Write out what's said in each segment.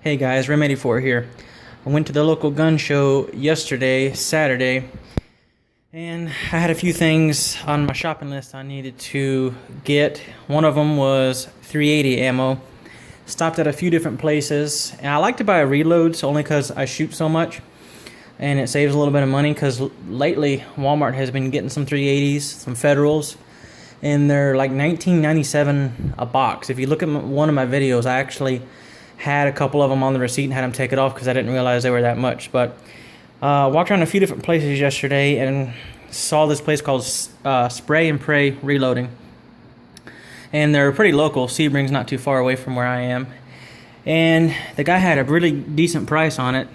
Hey guys, Rem84 here. I went to the local gun show yesterday, Saturday, and I had a few things on my shopping list I needed to get. One of them was 380 ammo. Stopped at a few different places, and I like to buy reloads only because I shoot so much, and it saves a little bit of money because lately Walmart has been getting some 380s, some Federals, and they're like $19.97 a box. If you look at one of my videos, I actually had a couple of them on the receipt and had them take it off because I didn't realize they were that much. But walked around a few different places yesterday and saw this place called Spray and Pray Reloading. And they're pretty local. Sebring's not too far away from where I am. And the guy had a really decent price on it.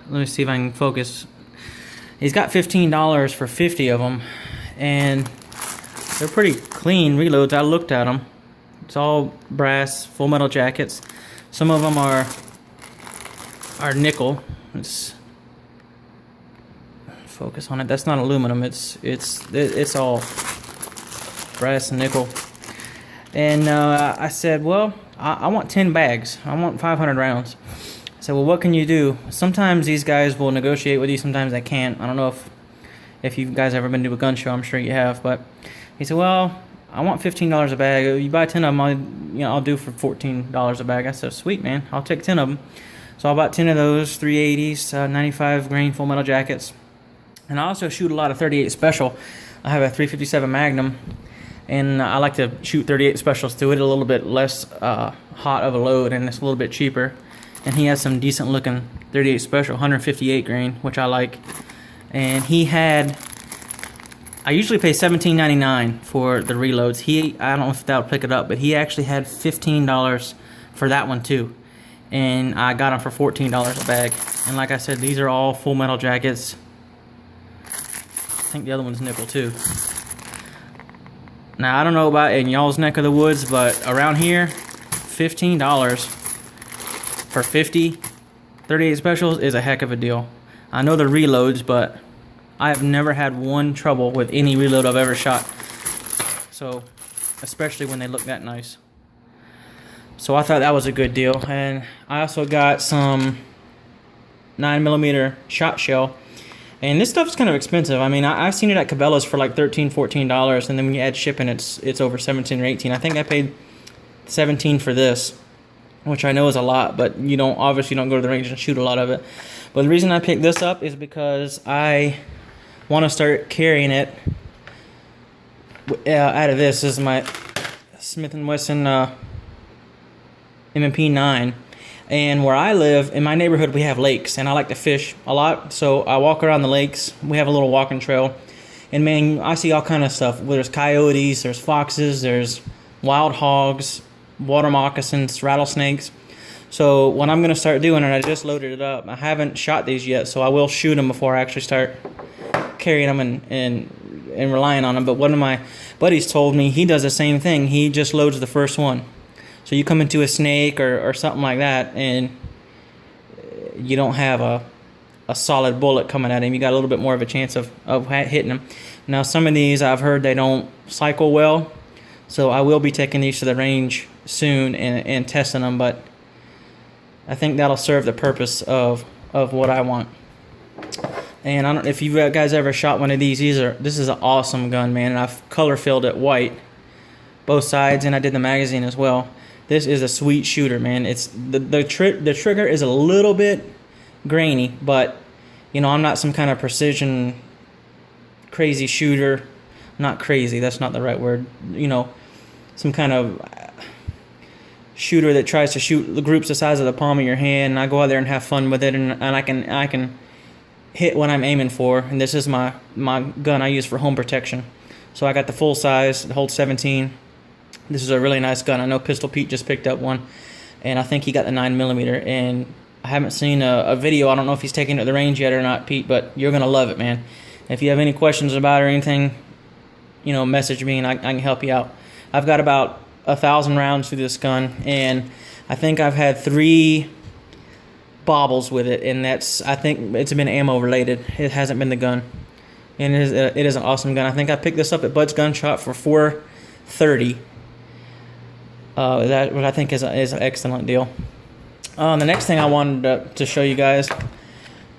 Let me see if I can focus. He's got $15 for 50 of them. And they're pretty clean reloads. I looked at them. It's all brass, full metal jackets. Some of them are nickel. Let's focus on it. That's not aluminum. It's all brass and nickel. And I said, well, I want 10 bags. I want 500 rounds. I said, well, what can you do? Sometimes these guys will negotiate with you. Sometimes they can't. I don't know if you guys ever been to a gun show. I'm sure you have. But he said, well, I want $15 a bag. You buy 10 of them, I'll do for $14 a bag. I said, sweet, man. I'll take 10 of them. So I bought 10 of those 380s, 95 grain full metal jackets. And I also shoot a lot of 38 special. I have a 357 Magnum, and I like to shoot 38 specials to it, a little bit less hot of a load, and it's a little bit cheaper. And he has some decent looking 38 special, 158 grain, which I like. And he had, I usually pay $17.99 for the reloads. I don't know if that'll pick it up, but he actually had $15 for that one too. And I got them for $14 a bag. And like I said, these are all full metal jackets. I think the other one's nickel too. Now I don't know about in y'all's neck of the woods, but around here, $15 for 50 38 specials is a heck of a deal. I know they're reloads, but I have never had one trouble with any reload I've ever shot. So, especially when they look that nice. So I thought that was a good deal. And I also got some 9mm shot shell. And this stuff's kind of expensive. I mean, I've seen it at Cabela's for like $13, $14. And then when you add shipping, it's over $17 or $18. I think I paid $17 for this, which I know is a lot, but obviously you don't go to the range and shoot a lot of it. But the reason I picked this up is because I want to start carrying it out of this. This is my Smith & Wesson M&P 9. And where I live, in my neighborhood, we have lakes, and I like to fish a lot. So I walk around the lakes. We have a little walking trail. And man, I see all kind of stuff. There's coyotes, there's foxes, there's wild hogs, water moccasins, rattlesnakes. So what I'm going to start doing, and I just loaded it up, I haven't shot these yet, so I will shoot them before I actually start carrying them and relying on them. But one of my buddies told me he does the same thing. He just loads the first one. So you come into a snake or something like that, and you don't have a solid bullet coming at him. You got a little bit more of a chance of hitting him. Now some of these I've heard they don't cycle well, so I will be taking these to the range soon and testing them, but I think that'll serve the purpose of what I want. And I don't know if you guys ever shot one of these. This is an awesome gun, man. And I've color filled it white, both sides, and I did the magazine as well. This is a sweet shooter, man. It's the trigger is a little bit grainy, but I'm not some kind of precision crazy shooter. Not crazy. That's not the right word. Some kind of shooter that tries to shoot the groups the size of the palm of your hand, and I go out there and have fun with it, and I can hit what I'm aiming for. And this is my gun I use for home protection. So I got the full size. It holds 17. This is a really nice gun. I know Pistol Pete just picked up one, and I think he got the 9mm. And I haven't seen a video. I don't know if he's taking it to the range yet or not, Pete, but you're gonna love it, man. If you have any questions about it or anything, message me and I can help you out. I've got about 1,000 rounds through this gun, and I think I've had 3 bobbles with it, and I think it's been ammo related. It hasn't been the gun, and it is an awesome gun. I think I picked this up at Bud's Gun Shop for $4.30. That what I think is an excellent deal. The next thing I wanted to show you guys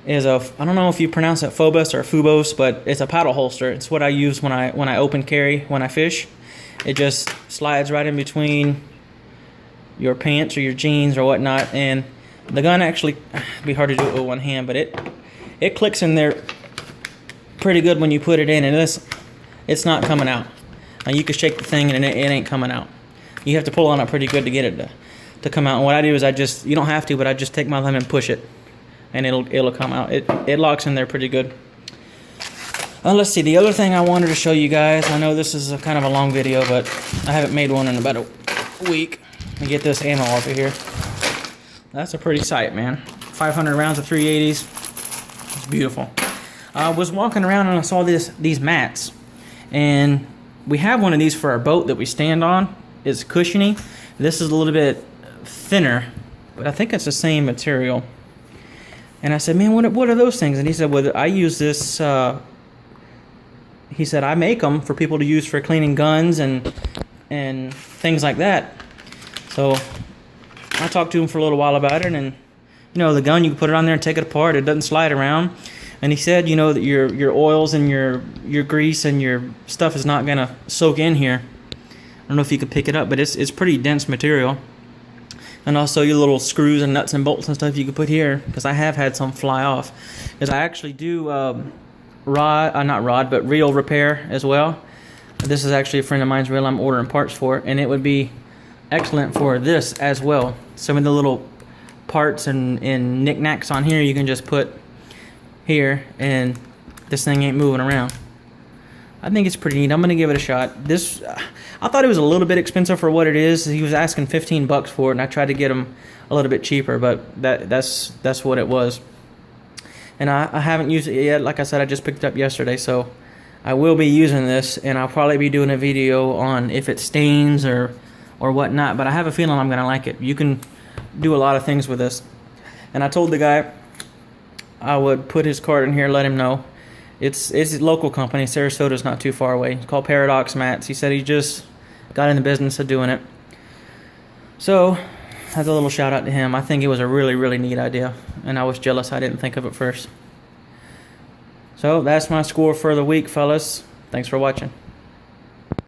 is I don't know if you pronounce it Phobos or Fubos, but it's a paddle holster. It's what I use when I open carry when I fish. It just slides right in between your pants or your jeans or whatnot, and the gun actually, it'd be hard to do it with one hand, but it clicks in there pretty good when you put it in, and it's not coming out. And you can shake the thing and it ain't coming out. You have to pull on it pretty good to get it to come out. And what I do is you don't have to, but I just take my thumb and push it, and it'll come out. It locks in there pretty good. Let's see, the other thing I wanted to show you guys, I know this is kind of a long video, but I haven't made one in about a week. Let me get this ammo off of here. That's a pretty sight, man. 500 rounds of 380s. It's beautiful. I was walking around and I saw these mats, and we have one of these for our boat that we stand on. It's cushiony. This is a little bit thinner, but I think it's the same material. And I said, man, what are those things? And he said, well, I use this. He said, I make them for people to use for cleaning guns and things like that. So I talked to him for a little while about it, and you know, the gun, you can put it on there and take it apart. It doesn't slide around. And he said, you know, that your oils and your grease and your stuff is not gonna soak in here. I don't know if you could pick it up, but it's pretty dense material. And also your little screws and nuts and bolts and stuff you could put here, because I have had some fly off. Because I actually do reel repair as well. This is actually a friend of mine's reel I'm ordering parts for, and it would be excellent for this as well. Some of the little parts and knickknacks on here you can just put here, and this thing ain't moving around. I think it's pretty neat. I'm gonna give it a shot. This, I thought it was a little bit expensive for what it is. He was asking $15 for it, and I tried to get him a little bit cheaper, but that's what it was. And I haven't used it yet. Like I said, I just picked it up yesterday, so I will be using this, and I'll probably be doing a video on if it stains or whatnot. But I have a feeling I'm gonna like it. You can do a lot of things with this. And I told the guy I would put his card in here, let him know. It's a local company. Sarasota's not too far away. It's called Paradox Mats. He said he just got in the business of doing it. So, that's a little shout out to him. I think it was a really, really neat idea, and I was jealous I didn't think of it first. So, that's my score for the week, fellas. Thanks for watching.